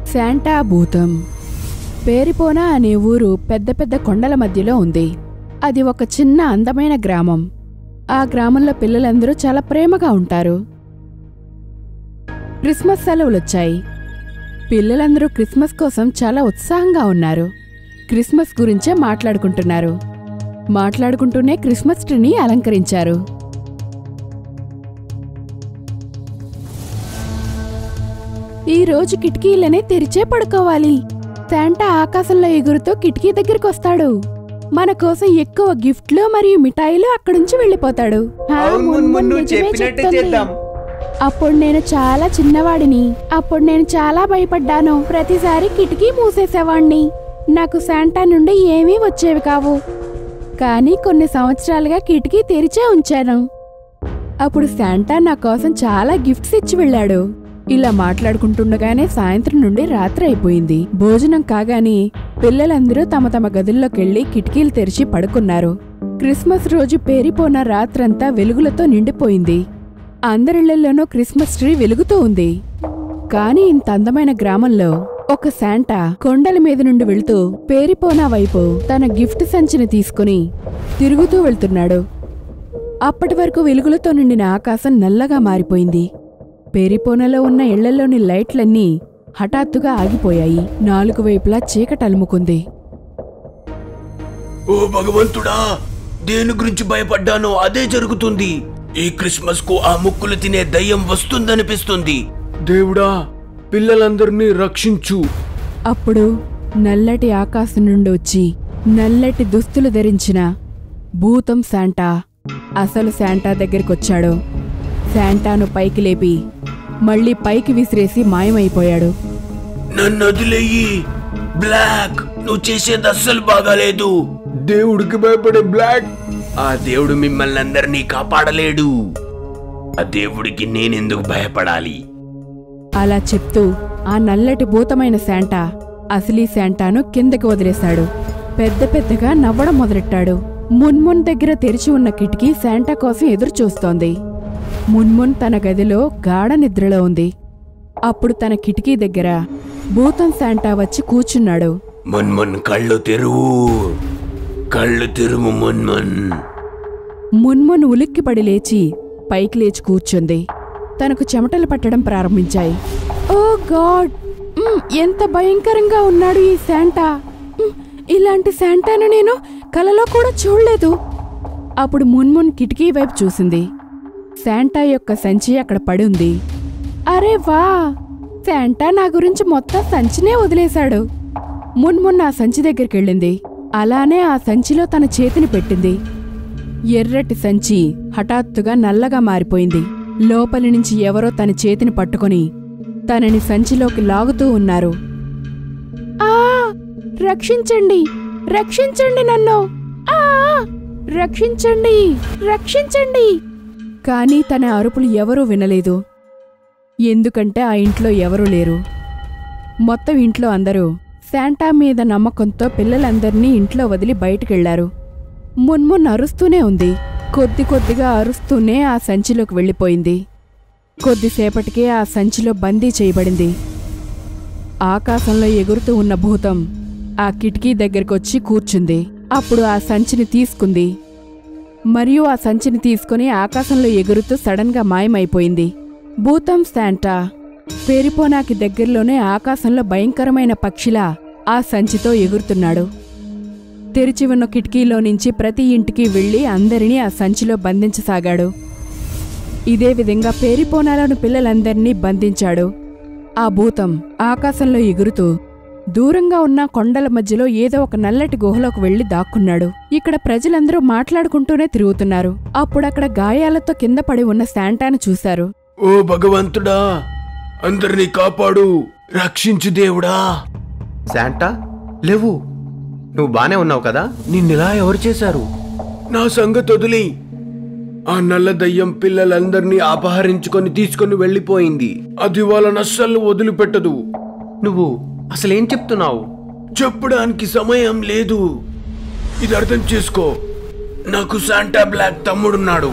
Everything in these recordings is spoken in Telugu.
శాంటా భూతం. పేరిపోనా అనే ఊరు పెద్ద పెద్ద కొండల మధ్యలో ఉంది. అది ఒక చిన్న అందమైన గ్రామం. ఆ గ్రామంలో పిల్లలందరూ చాలా ప్రేమగా ఉంటారు. క్రిస్మస్ సెలవులొచ్చాయి. పిల్లలందరూ క్రిస్మస్ కోసం చాలా ఉత్సాహంగా ఉన్నారు. క్రిస్మస్ గురించే మాట్లాడుకుంటున్నారు. మాట్లాడుకుంటూనే క్రిస్మస్ ట్రీని అలంకరించారు. ఈ రోజు కిటికీలనే తెరిచే పడుకోవాలి. శాంటా ఆకాశంలో ఎగురుతూ కిటికీ దగ్గరకొస్తాడు. మన కోసం ఎక్కువ గిఫ్ట్లు మరియు మిఠాయిలు అక్కడుంచి వెళ్ళిపోతాడు. అప్పుడు నేను చాలా చిన్నవాడిని. అప్పుడు నేను చాలా భయపడ్డాను. ప్రతిసారి కిటికీ మూసేసేవాణ్ణి. నాకు శాంటా నుండి ఏమీ వచ్చేవి కావు. కానీ కొన్ని సంవత్సరాలుగా కిటికీ తెరిచే ఉంచాను. అప్పుడు శాంటా నా కోసం చాలా గిఫ్ట్స్ ఇచ్చి వెళ్ళాడు. ఇలా మాట్లాడుకుంటుండగానే సాయంత్రం నుండి రాత్రి అయిపోయింది. భోజనం కాగానే పిల్లలందరూ తమ తమ గదుల్లోకెళ్లి కిటికీలు తెరిచి పడుకున్నారు. క్రిస్మస్ రోజు పేరిపోన రాత్రంతా వెలుగులతో నిండిపోయింది. అందరిళ్లలోనూ క్రిస్మస్ ట్రీ వెలుగుతూ ఉంది. కాని ఇంత అందమైన గ్రామంలో ఒక శాంటా కొండల మీద నుండి వెళ్తూ పేరిపోనా వైపు తన గిఫ్ట్ సంచిని తీసుకుని తిరుగుతూ వెళ్తున్నాడు. అప్పటి వరకు వెలుగులతో నిండిన ఆకాశం నల్లగా మారిపోయింది. పేరిపోనలో ఉన్న ఇళ్లలోని లైట్లన్నీ హఠాత్తుగా ఆగిపోయాయి. నాలుగు వైపులా చీకటలుముకుంది. ఓ భగవంతుడా, దేని గురించి భయపడ్డానో అదే జరుగుతుంది. ఈ క్రిస్మస్ కు ఆ ముక్కులు తినే దయ్యం వస్తుందనిపిస్తుంది. దేవుడా, పిల్లలందరినీ రక్షించు. అప్పుడు నల్లటి ఆకాశం నుండి వచ్చి నల్లటి దుస్తులు ధరించిన భూతం శాంటా అసలు శాంటా దగ్గరికొచ్చాడు. శాంటాను పైకి లేపి మళ్ళీ పైకి విసిరేసి మాయమైపోయాడు. నన్ను వదిలేయి బ్లాక్, నువ్వు చేసేది అస్సలు బాగాలేదు. దేవుడికి భయపడే బ్లాక్, ఆ దేవుడు మిమ్మల్ని అందరినీ కాపాడలేడు. ఆ దేవుడికి నేనెందుకు భయపడాలి? అలా చెప్తూ ఆ నల్లటి భూతమైన శాంటా అసలీ శాంటాను కిందకి వదిలేశాడు. పెద్ద పెద్దగా నవ్వడం మొదలెట్టాడు. మున్మున్ దగ్గర తెరిచి ఉన్న కిటికీ శాంటా కోసం ఎదురు చూస్తోంది. మున్మున్ తన గదిలో గాఢ నిద్రలో ఉంది. అప్పుడు తన కిటికీ దగ్గర భూతం శాంటా వచ్చి కూర్చున్నాడు. మున్మున్ కళ్ళు తెరువు, కళ్ళు తెరువు మున్మున్. మున్మున్ ఉలిక్కిపడి లేచి పైకి లేచి కూర్చుంది. తనకు చెమటలు పట్టడం ప్రారంభించాయి. ఓ గాడ్, ఎంత భయంకరంగా ఉన్నాడు ఈ శాంటా. ఇలాంటి శాంటాను నేను కలలో కూడా చూడలేదు. అప్పుడు మున్మున్ కిటికీ వైపు చూసింది. శాంటా యొక్క సంచి అక్కడ పడి ఉంది. అరే వా, శాంటా నా గురించి మొత్తం సంచినే వదిలేశాడు. మున్మున్ ఆ సంచి దగ్గరికెళ్ళింది. అలానే ఆ సంచిలో తన చేతిని పెట్టింది. ఎర్రటి సంచి హఠాత్తుగా నల్లగా మారిపోయింది. లోపలి నుంచి ఎవరో తన చేతిని పట్టుకొని తనని సంచిలోకి లాగుతూ ఉన్నారు. ఆ, రక్షించండి, రక్షించండి నన్ను, ఆ, రక్షించండి, రక్షించండి. కానీ తన అరుపులు ఎవరూ వినలేదు. ఎందుకంటే ఆ ఇంట్లో ఎవరూ లేరు. మొత్తం ఇంట్లో అందరూ శాంటా మీద నమ్మకంతో పిల్లలందర్నీ ఇంట్లో వదిలి బయటికెళ్లారు. మున్మున్ అరుస్తూనే ఉంది. కొద్ది కొద్దిగా అరుస్తూనే ఆ సంచిలోకి వెళ్ళిపోయింది. కొద్దిసేపటికే ఆ సంచిలో బందీ చేయబడింది. ఆకాశంలో ఎగురుతూ ఉన్న భూతం ఆ కిటికీ దగ్గరకొచ్చి కూర్చుంది. అప్పుడు ఆ సంచిని తీసుకుంది మరియు ఆ సంచిని తీసుకుని ఆకాశంలో ఎగురుతూ సడన్గా మాయమైపోయింది. భూతం శాంటా పేరిపోనాకి దగ్గరలోనే ఆకాశంలో భయంకరమైన పక్షిలా ఆ సంచితో ఎగురుతున్నాడు. తెరిచి ఉన్న కిటికీలో నుంచి ప్రతి ఇంటికి వెళ్లి అందరినీ ఆ సంచిలో బంధించసాగాడు. ఇదే విధంగా పేరిపోనాలను పిల్లలందరినీ బంధించాడు. ఆ భూతం ఆకాశంలో ఎగురుతూ దూరంగా ఉన్న కొండల మధ్యలో ఏదో ఒక నల్లటి గుహలోకి వెళ్లి దాక్కున్నాడు. ఇక్కడ ప్రజలందరూ మాట్లాడుకుంటూనే తిరుగుతున్నారు. అప్పుడక్కడ గాయాలతో కింద పడి ఉన్న శాంటాను చూశారు. ఓ భగవంతుడా, అందరినీ కాపాడు, రక్షించు దేవుడా. శాంటా, లేవు, నువ్వు బానే ఉన్నావు కదా? నిన్నెలా ఎవరు చేశారు? నా సంగతి వదిలి. ఆ నల్ల దయ్యం పిల్లలందరినీ అపహరించుకొని తీసుకొని వెళ్ళిపోయింది. అది వాళ్ళని అస్సలు వదిలిపెట్టదు. నువ్వు అసలేం చెప్తున్నావు? చెప్పడానికి సమయం లేదు. ఇది అర్థం చేసుకో. నాకు శాంటా బ్లాక్ తమ్ముడున్నాడు.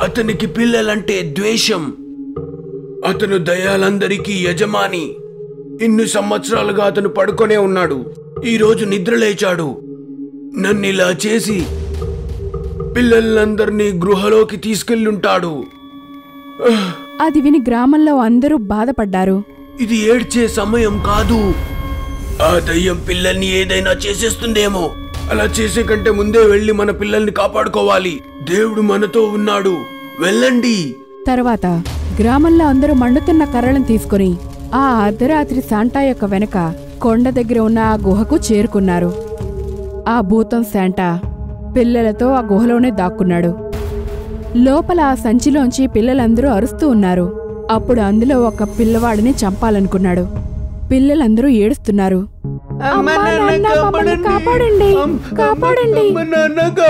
అతనికి పిల్లలంటే ద్వేషం. అతను దయ్యాలందరికీ యజమాని. ఇన్ని సంవత్సరాలుగా అతను పడుకొనే ఉన్నాడు. ఈరోజు నిద్రలేచాడు. నన్నిలా చేసి పిల్లలందరినీ గృహలోకి తీసుకెళ్ళుంటాడు. అది విని గ్రామంలో అందరూ బాధపడ్డారు. ఇది ఏడ్చే సమయం కాదు. ఆ దయ్యం పిల్లల్ని ఏదైనా చేసేస్తుందేమో. అలా చేసే కంటే ముందే వెళ్లి మన పిల్లల్ని కాపాడుకోవాలి. దేవుడు మనతో ఉన్నాడు. వెళ్ళండి. తర్వాత గ్రామంలో అందరూ మండుతున్న కర్రలను తీసుకుని ఆ అర్ధరాత్రి శాంటా యొక్క వెనక కొండ దగ్గర ఉన్న ఆ గుహకు చేరుకున్నారు. ఆ భూతం శాంటా పిల్లలతో ఆ గుహలోనే దాక్కున్నాడు. లోపల ఆ సంచిలోంచి పిల్లలందరూ అరుస్తూ ఉన్నారు. అప్పుడు అందులో ఒక పిల్లవాడిని చంపాలనుకున్నాడు. పిల్లలందరూ ఏడుస్తున్నారు. అమ్మా, నాన్న, మమ్మల్ని కాపాడండి, కాపాడండి,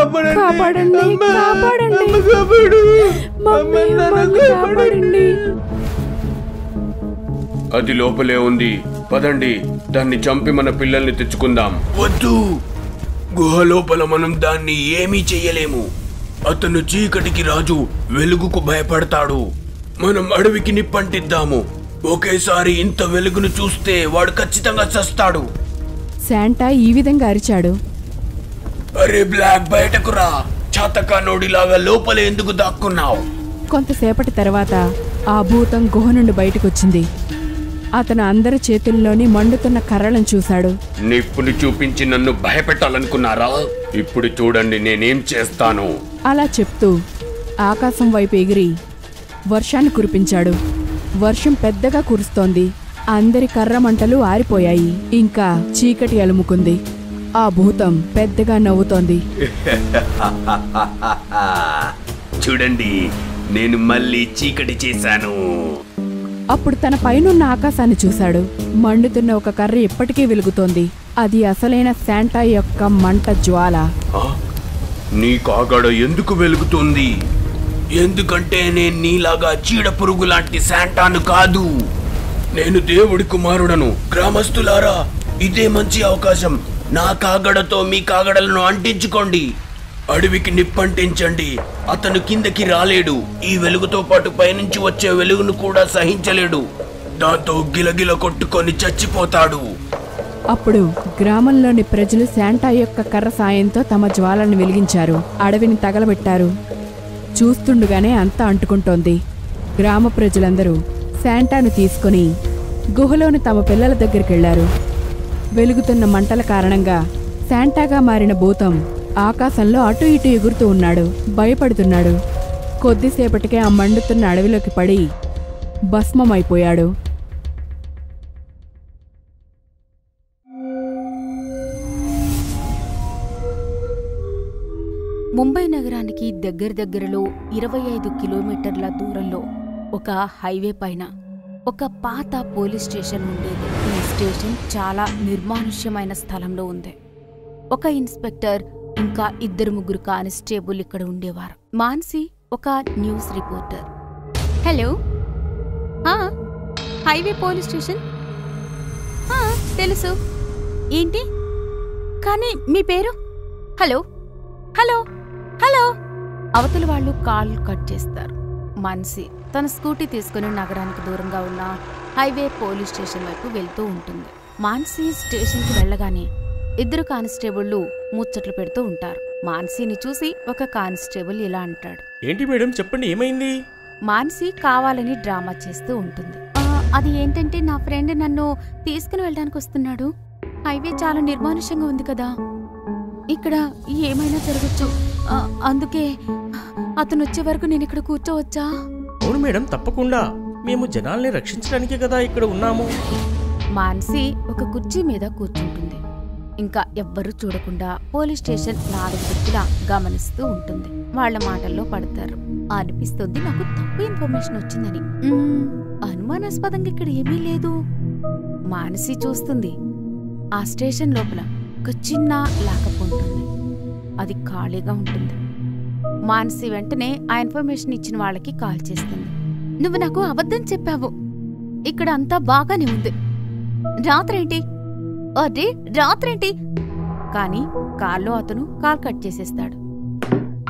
కాపాడండి, కాపాడండి, మమ్మల్ని కాపాడండి. అది లోపలే ఉంది. పదండి, దాన్ని చంపి మన పిల్లల్ని తెచ్చుకుందాం. వద్దు, గుహ లోపల మనం దాన్ని ఏమీ చెయ్యలేము. అతను చీకటికి రాజు, వెలుగుకు భయపడతాడు. మనం అడవికి నిప్పంటిద్దాము. ఒకేసారి ఇంత వెలుగును చూస్తే వాడు ఖచ్చితంగా చస్తాడు. శాంటా ఈ విధంగా అరిచాడు. అరే బ్లాక్, బయటకు రా. చాతకానోడిలాగా లోపలే ఎందుకు దాక్కున్నావు? కొంతసేపటి తర్వాత ఆ భూతం గుహ నుండి బయటకొచ్చింది. అతను అందరి చేతుల్లోని మండుతున్న కర్రలను చూశాడు. నిప్పుని చూపించి నన్ను భయపెట్టాలనుకున్నారా? ఇప్పుడు చూడండి నేనేం చేస్తాను. అలా చెప్తూ ఆకాశం వైపు ఎగిరి వర్షాన్ని కురిపించాడు. వర్షం పెద్దగా కురుస్తోంది. అందరి కర్ర మంటలు ఆరిపోయాయి. ఇంకా చీకటి అలుముకుంది. ఆ భూతం పెద్దగా నవ్వుతోంది. చూడండి, నేను మళ్ళీ చీకటి చేశాను. అప్పుడు తన పైనున్న ఆకాశాన్ని చూశాడు. మండుతున్న ఒక కర్ర ఇప్పటికీ వెలుగుతోంది. అది అసలైన శాంటా యొక్క మంట జ్వాల. నీ కాగడ ఎందుకు వెలుగుతుంది? ఎందుకంటే నేను నీలాగా చీడ పురుగు లాంటి శాంటాను కాదు. నేను దేవుడి కుమారుడను. గ్రామస్తులారా, ఇదే మంచి అవకాశం. నా కాగడతో మీ కాగడలను అంటించుకోండి. అడవికి నిప్పంటించండి. అతను కిందకి రాలేడు. ఈ వెలుగుతో పాటు పైనుంచి వచ్చే వెలుగును కూడా సహించలేడు. దాంతో గిలగిల కొట్టుకొని చచ్చిపోతాడు. అప్పుడు గ్రామంలోని ప్రజలు శాంటా యొక్క కర్ర సాయంతో తమ జ్వాలను వెలిగించారు. అడవిని తగలబెట్టారు. చూస్తుండగానే అంతా అంటుకుంటోంది. గ్రామ ప్రజలందరూ శాంటాను తీసుకుని గుహలోని తమ పిల్లల దగ్గరికెళ్లారు. వెలుగుతున్న మంటల కారణంగా శాంటాగా మారిన భూతం ఆకాశంలో అటు ఇటు ఎగురుతూ ఉన్నాడు. భయపడుతున్నాడు. కొద్దిసేపటికే ఆ మండుతున్న అడవిలోకి పడి భస్మమైపోయాడు. ముంబై నగరానికి దగ్గరలో 25 కిలోమీటర్ల దూరంలో ఒక హైవే పైన ఒక పాత పోలీస్ స్టేషన్ ఉండేది. ఈ స్టేషన్ చాలా నిర్మానుష్యమైన స్థలంలో ఉంది. ఒక ఇన్స్పెక్టర్ ఇంకా 2-3 కానిస్టేబుల్ ఇక్కడ ఉండేవారు. మాన్సి ఒక news reporter. Hello, highway police station తెలుసు. ఏంటి కానీ మీ పేరు? హలో హలో హలో అవతల వాళ్ళు కాల్ కట్ చేస్తారు. మాన్సి తన స్కూటీ తీసుకుని నగరానికి దూరంగా ఉన్న హైవే పోలీస్ స్టేషన్ వైపు వెళ్తూ ఉంటుంది. మాన్సి స్టేషన్కి వెళ్ళగానే 2 కానిస్టేబుళ్లు ముచ్చట్లు పెడుతూ ఉంటారు. మాన్సీని చూసి ఒక కానిస్టేబుల్ ఇలా అంటాడు. ఏంటి మేడం, చెప్పండి, ఏమైంది? మాన్సి కావాలని డ్రామా చేస్తూ ఉంటుంది. అది ఏంటంటే నా ఫ్రెండ్ నన్ను తీసుకుని వెళ్ళడానికి వస్తున్నాడు. హైవే చాలా నిర్మానుష్యంగా ఉంది కదా, ఇక్కడ ఏమైనా జరగచ్చు. అందుకే అతను వచ్చే వరకు నేను ఇక్కడ కూర్చోవచ్చా? అవును మేడం, తప్పకుండా. మేము జనాల్ని రక్షించడానికే కదా ఇక్కడ ఉన్నాము. మాన్సి ఒక కుర్చీ మీద కూర్చుంటుంది. ఇంకా ఎవ్వరూ చూడకుండా పోలీస్ స్టేషన్ 4 దిక్కులా గమనిస్తూ ఉంటుంది. వాళ్ల మాటల్లో పడతారు. అనిపిస్తుంది నాకు తప్పు ఇన్ఫర్మేషన్ వచ్చిందని. అనుమానాస్పదంగా ఇక్కడ ఏమీ లేదు. మానసి చూస్తుంది. ఆ స్టేషన్ లోపల ఒక చిన్న లాకప్ ఉంటుంది. అది ఖాళీగా ఉంటుంది. మానసి వెంటనే ఆ ఇన్ఫర్మేషన్ ఇచ్చిన వాళ్ళకి కాల్ చేస్తుంది. నువ్వు నాకు అబద్ధం చెప్పావు. ఇక్కడ అంతా బాగానే ఉంది. రాత్రేంటి? అదే రాత్రేంటి? కానీ కాల్లో అతను కాల్ కట్ చేసేస్తాడు.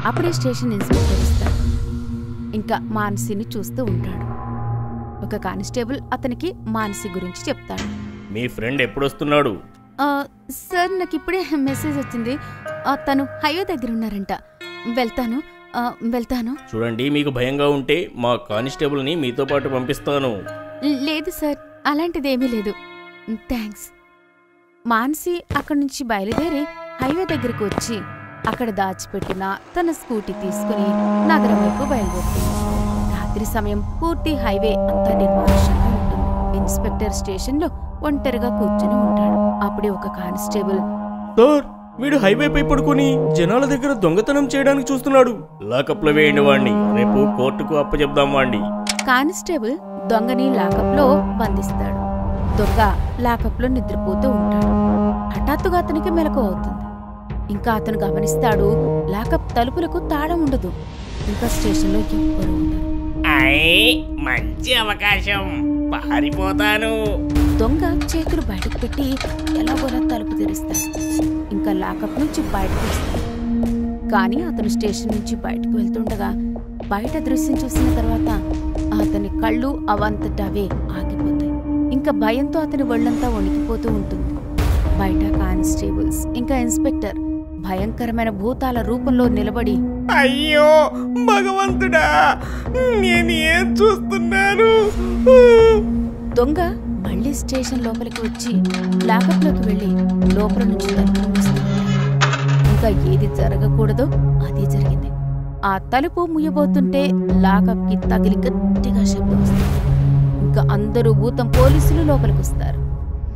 అప్పుడే స్టేషన్ ఇన్స్పెక్టర్ వస్తాడు. ఇంకా మానసిని చూస్తూ ఉంటాడు. ఒక కానిస్టేబుల్ అతనికి మానసి గురించి చెప్తాడు. మీ ఫ్రెండ్ ఎప్పుడొస్తున్నాడు? సార్ నాకు ఇప్పుడే మెసేజ్ వచ్చింది. తను హైవే దగ్గర ఉన్నారంట. వెళ్తాను. చూడండి, మీకు భయంగా ఉంటే మా కానిస్టేబుల్ని మీతో పాటు పంపిస్తాను. లేదు సార్, అలాంటిదేమీ లేదు. థ్యాంక్స్. మానసి అక్కడి నుంచి బయలుదేరి హైవే దగ్గరకు వచ్చి అక్కడ దాచిపెట్టిన తన స్కూటీ తీసుకుని నగరం వైపు బయలుదేరుతుంది. రాత్రి సమయం పూర్తి హైవే అంతా నిర్మానుష్యంగా ఉంటుంది. ఇన్స్పెక్టర్ స్టేషన్లో ఒంటరిగా కూర్చుని ఉంటాడు. అప్పుడే ఒక కానిస్టేబుల్, సార్, వీడు హైవేపై పడుకుని జనాల దగ్గర దొంగతనం చేయడానికి చూస్తున్నాడు. లాకప్లో వేయండి వాణ్ణి. రేపు కోర్టుకు అప్పచెప్దాం వాణ్ణి. కానిస్టేబుల్ దొంగని లాకప్లో బంధిస్తాడు. దొంగ లాకప్లో నిద్రపోతూ ఉంటాడు. హఠాత్తుగా అతనికి మెలకువ అవుతుంది. ఇంకా అతను గమనిస్తాడు, లాకప్ తలుపులకు తాళం ఉండదు. ఇంకా స్టేషన్లో ఎవ్వరూ ఉండరు. మంచి అవకాశం, పారిపోతాను. దొంగ చేతులు బయటకు పెట్టి ఎలాగోలా తలుపు తెరుస్తాడు. ఇంకా లాకప్ నుంచి బయటకు వస్తాడు. కానీ అతను స్టేషన్ నుంచి బయటకు వెళ్తుండగా బయట దృశ్యం చూసిన తర్వాత అతని కళ్ళు అవంతటవే ఆగిపోతాయి. ఇంకా భయంతో అతని ఒళ్ళంతా వణికిపోతూ ఉంటుంది. బయట కానిస్టేబుల్స్ ఇంకా ఇన్స్పెక్టర్ భయంకరమైన భూతాల రూపంలో నిలబడి, అయ్యో భగవంతుడా, నేను ఏం చూస్తున్నాను? దొంగ మళ్లీ స్టేషన్ లోపలికి వచ్చి లాకప్లోకి వెళ్లి లోపల నుంచి తలుపు మూస్తాడు. ఇంకా ఏది జరగకూడదో అదే జరిగింది. ఆ తలుపు ముయ్యబోతుంటే లాకప్కి తగిలి గట్టిగా శబ్దం వస్తుంది. ఇంకా అందరూ భూతం పోలీసులు లోపలికి వస్తారు.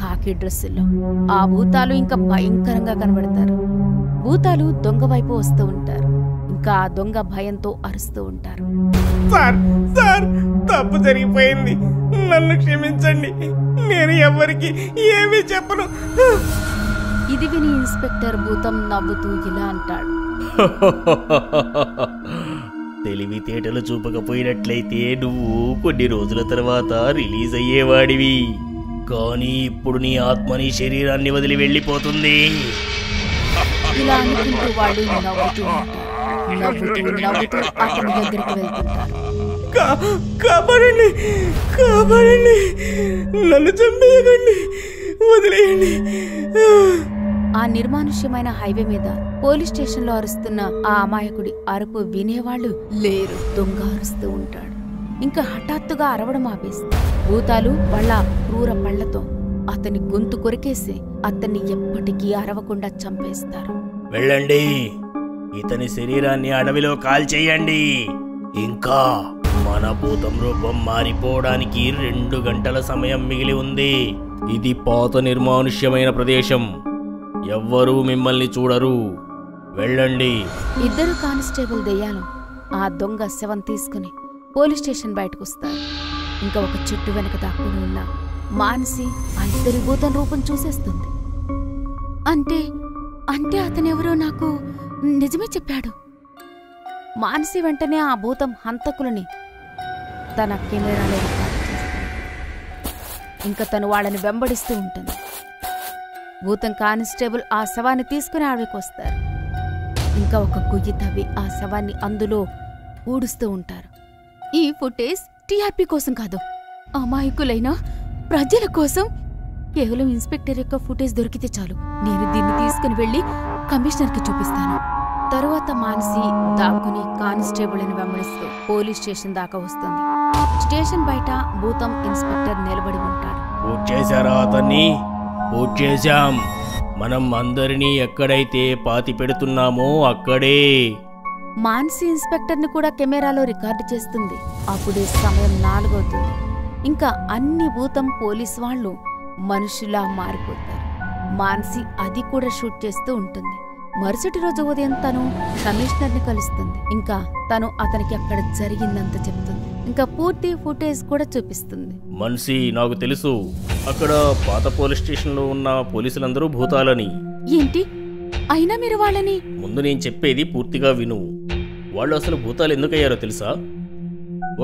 కాకి డ్రెస్సుల్లో ఆ భూతాలు ఇంకా భయంకరంగా కనబడతారు. భూతాలు దొంగ వైపు వస్తూ ఉంటారు. ఇంకా ఆ దొంగ భయంతో అరుస్తూ ఉంటారు. సార్, తప్పు జరిగిపోయింది, నన్ను క్షమించండి. నేను ఎవరికి ఏమీ చెప్పను. ఇది విని ఇన్స్పెక్టర్ భూతం నవ్వుతూ ఇలా అంటాడు, తెలివితేటలు చూపకపోయినట్లయితే నువ్వు కొన్ని రోజుల తర్వాత రిలీజ్ అయ్యేవాడివి. కానీ ఇప్పుడు నీ ఆత్మ నీ శరీరాన్ని వదిలి వెళ్ళిపోతుంది. ఇలా అనుకుంటూ వాళ్ళు నవ్వుతూ ఉంటారు. నవ్వుతూ అతని దగ్గరికి వెళ్తుంటారు. కాపాడండి, నన్ను చంపేయకండి, వదిలేయండి. ఆ నిర్మానుష్యమైన హైవే మీద పోలీస్ స్టేషన్ లో అరుస్తున్న ఆ అమాయకుడి అరుపు వినేవాళ్లు లేరు. దొంగ అరుస్తూ ఉంటాడు. ఇంకా హఠాత్తుగా అరవడం ఆపేస్తారు. భూతాలు వాళ్ళ క్రూర పళ్లతో అతని గొంతు కొరికేసి అతన్ని ఎప్పటికీ అరవకుండా చంపేస్తారు. వెళ్ళండి, ఇతని శరీరాన్ని అడవిలో కాల్చేయండి. ఇంకా మన భూతం రూపం మారిపోవడానికి 2 గంటల సమయం మిగిలి ఉంది. ఇది పాత నిర్మానుష్యమైన ప్రదేశం, ఎవ్వరూ మిమ్మల్ని చూడరు. వెళ్ళండి. ఇద్దరు కానిస్టేబుల్ దెయ్యాలు ఆ దొంగ శవం తీసుకుని పోలీస్ స్టేషన్ బయటకు వస్తారు. ఇంకా ఒక చెట్టు వెనక దాక్కుని ఉన్న మానసి ఆ ఇద్దరి భూతం రూపం చూసేస్తుంది. అంటే అతనెవరో నాకు నిజమే చెప్పాడు. మానసి వెంటనే ఆ భూతం హంతకులని తన కెమెరాలో రికార్డు చేస్తుంది. ఇంకా తను వాళ్ళని వెంబడిస్తూ ఉంటుంది. భూతం కానిస్టేబుల్ ఆ శవాన్ని తీసుకుని అడవికి వస్తారు. ఇంకా ఒక గుయ్యి తవ్వి ఆ శవాన్ని అందులో ఊడుస్తూ ఉంటారు. ఈ ఫుటేజ్ టీఆర్పీ కోసం కాదు, అమాయకులైన ప్రజల కోసం. కేవలం ఇన్స్పెక్టర్ యొక్క ఫుటేజ్ దొరికితే చాలు. నేను దీన్ని తీసుకుని వెళ్లి కమిషనర్కి చూపిస్తాను. తరువాత మానసి దాక్కుని కానిస్టేబుల్ అని వెంబడిస్తూ పోలీస్ స్టేషన్ దాకా వస్తుంది. స్టేషన్ బయట భూతం ఇన్స్పెక్టర్ నిలబడి ఉంటాడు. పూర్తి చేశారా అతన్ని? పూర్తి చేశాం. మనం అందరినీ ఎక్కడైతే పాతి పెడుతున్నామో అక్కడే. మానసి ఇన్స్పెక్టర్ని కూడా కెమెరాలో రికార్డు చేస్తుంది. అప్పుడే సమయం 4 అవుతుంది. ఇంకా అన్ని భూతం పోలీస్ వాళ్ళు మనుషులా మారిపోతారు. మానసి అది కూడా షూట్ చేస్తూ ఉంటుంది. మరుసటి రోజు ఉదయం తను కమిషనర్ని కలుస్తుంది. ఇంకా తను అతనికి అక్కడ జరిగిందంత చెప్తుంది. ఇంకా పూర్తి ఫుటేజ్ కూడా చూపిస్తుంది. మనిషి, నాకు తెలుసు, అక్కడ పాత పోలీస్ స్టేషన్లో ఉన్న పోలీసులందరూ భూతాలని. ఏంటి? అయినా మీరు వాళ్ళని... ముందు నేను చెప్పేది పూర్తిగా విను. వాళ్ళు అసలు భూతాలు ఎందుకయ్యారో తెలుసా?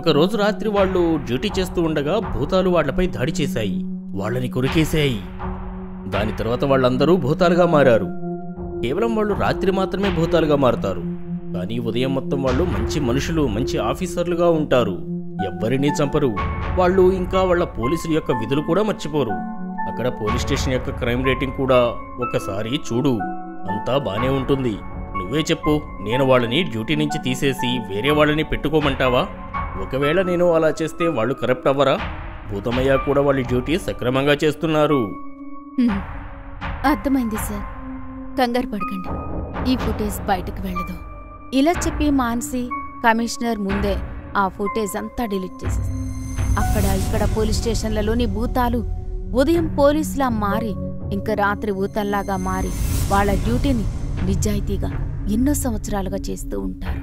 ఒకరోజు రాత్రి వాళ్ళు డ్యూటీ చేస్తూ ఉండగా భూతాలు వాళ్లపై దాడి చేశాయి, వాళ్ళని కొరికేశాయి. దాని తర్వాత వాళ్ళందరూ భూతాలుగా మారారు. కేవలం వాళ్ళు రాత్రి మాత్రమే భూతాలుగా మారుతారు. కానీ ఉదయం మొత్తం వాళ్ళు మంచి మనుషులు, మంచి ఆఫీసర్లుగా ఉంటారు. ఎవ్వరినీ చంపరు. వాళ్ళు ఇంకా వాళ్ళ పోలీసుల యొక్క విధులు కూడా మర్చిపోరు. అక్కడ పోలీస్ స్టేషన్ యొక్క క్రైమ్ రేటింగ్ కూడా ఒకసారి చూడు. అంతా బానే ఉంటుంది. నువ్వే చెప్పు, నేను వాళ్ళని డ్యూటీ నుంచి తీసేసి వేరే వాళ్ళని పెట్టుకోమంటావా? ఒకవేళ నేను అలా చేస్తే వాళ్ళు కరప్ట్ అవ్వరా? భూతమయ్య కూడా వాళ్ళ డ్యూటీ సక్రమంగా చేస్తున్నారు. అర్థమైంది సార్, కంగారు పడకండి. ఈ ఫుటేజ్ బయటకు వెళ్ళదు. ఇలా చెప్పి మాన్సి కమిషనర్ ముందే ఆ ఫుటేజ్ అంతా డిలీట్ చేసేసి అక్కడ ఇక్కడ పోలీస్ స్టేషన్లలోని భూతాలు ఉదయం పోలీసులా మారి ఇంకా రాత్రి భూతాల్లాగా మారి వాళ్ళ డ్యూటీని నిజాయితీగా ఎన్నో సంవత్సరాలుగా చేస్తూ ఉంటారు.